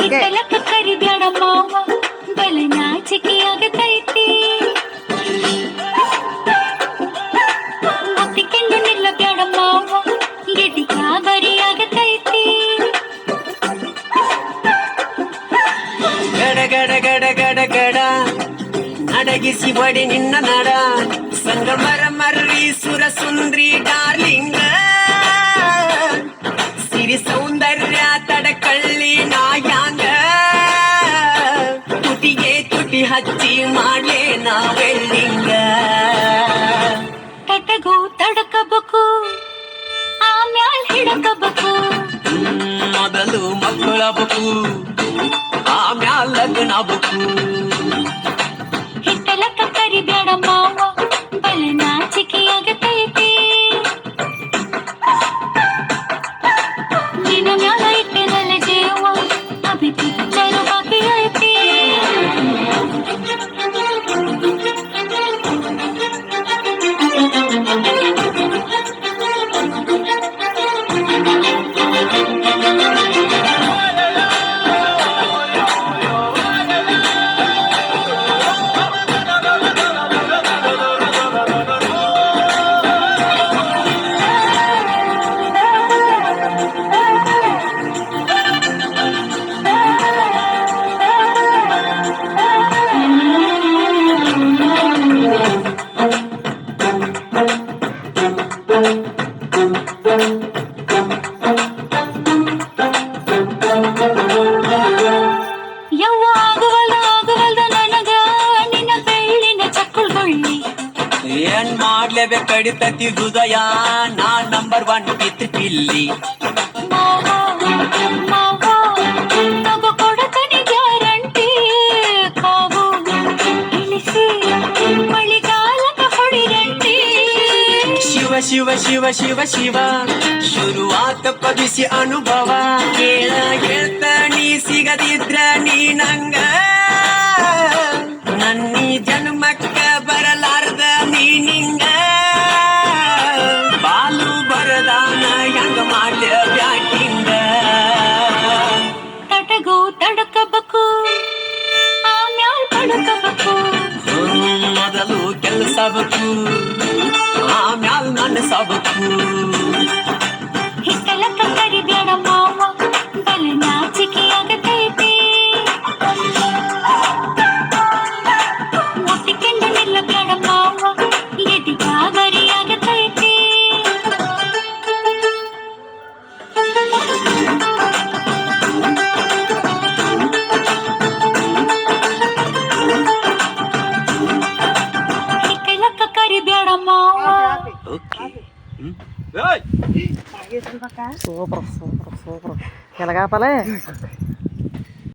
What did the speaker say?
ಹಿತ್ತಲಕ್ಕ ಕರಿಬ್ಯಾಡ ಮಾವ ಬಲ ನಾಚಿಕೆ ಆಗತೈತಿ ಒತ್ತಿಕೊಂಡು ನಿಲ್ಲಬ್ಯಾಡ ಮಾವ ಗೆದಿ ಗಾಬರಿ ಆಗತೈತಿ ಗಡ ಗಡ ಗಡ ಗಡ ಗಡ ನಡಗಿಸಿ ಬಡಿ ನಿನ್ನ ನಡ ಸಂಗಮರ ಮರ್ರಿ ಸುರ ಸುಂದ್ರಿ ಡಾರ್ಲಿಂಗ ಸಿರಿ ಸೌಂದರ್ಯ ತಡಕಳ್ಳಿ ನಾಯಾಂಗ ತುಟಿಗೆ ತುಟಿ ಹಚ್ಚಿ ಮಾಡ್ಲೆ ನಾ ವೆಲ್ಡಿಂಗ ತಟಗೂ ತಡಕಬೇಕು ಆಮ್ಯಾಲ್ ಹಿಡಕಬೇಕು ಮೊದಲು ಮಕ್ಕಳಬೇಕು ಆಮ್ಯಾಲ ಲಗ್ನಬೇಕು ಹಿತ್ತಲಕ್ಕ ಕರಿಬ್ಯಾಡ ಮಾವ ಬಲ ನಾಚಿಕೆ ಆಗತೈತಿ ನಿನ್ನ ಮ್ಯಾಲ ಇಟ್ಟೆನಲ್ಲ ಜೀವ ಅಭಿತಿ ಚರು ಬಾಕಿ ಐತಿ ಯವ್ವ ಆಗುವಲ್ದ ನನಗ ನಿನ್ನ ಬೆಳ್ಳಿನ ಚಕ್ಕುಳ್ಗೊಳ್ಳಿ ಏನ್ ಮಾಡ್ಲೇಬೇಕು ಕಡಿತತಿ ಹೃದಯ ನಾ ನಂಬರ್ 1 ಕಿತ್ ಪಿಲ್ಲಿ ಮಾವ ಮಾವ ತಗೋ ಕೊಡತನಿ ಗ್ಯಾರಂಟಿ ಕಾವು ಇಳಿಸಿ ಮಳಿಗಾಲಕ ಹೊಡಿರಂಟಿ ಶಿವ ಶಿವ ಶಿವ ಶಿವ ಶಿವ ಶುರುವಾತ ಪದಿಸಿ ಅನುಭವ ಕೇಳ ಹೇಳ್ತ ನೀ ಸಿಗದಿದ್ರ ನೀ ನಂಗ ನನ್ನೀ ಜನ್ಮಕ್ಕ ಬರಲಾರ್ದ ನೀ ನಿಂಗ ಬಾಲು ಬರದಾನ ಹೆಂಗ ಮಾಡ್ಲ ಬ್ಯಾಟಿಂಗ ತಟಗೂ ತಡಕಬೇಕು ಆಮ್ಯಾಲ್ ಪಡಕಬೇಕು ಮೊದಲು ಕೆಲಸಬೇಕು ಆಮ್ಯಾಲ್ ನನ್ನ ಸಬಕು ಹಿತ್ತಲಕ್ಕ ಕರಿಬ್ಯಾಡ ಮಾವ ಬಲ ನಾಚಿಕೆ ಆಗತೈತಿ ಒತ್ತಿಕೊಂಡು ನಿಲ್ಲಬ್ಯಾಡ ಮಾವ ಎದಿ ಗಾಬರಿ ಆಗತೈತಿ ಹಿತ್ತಲಕ್ಕ ಕರಿಬ್ಯಾಡ ಮಾವ okay Sopro, sopro, sopro. Kaya lagapala eh.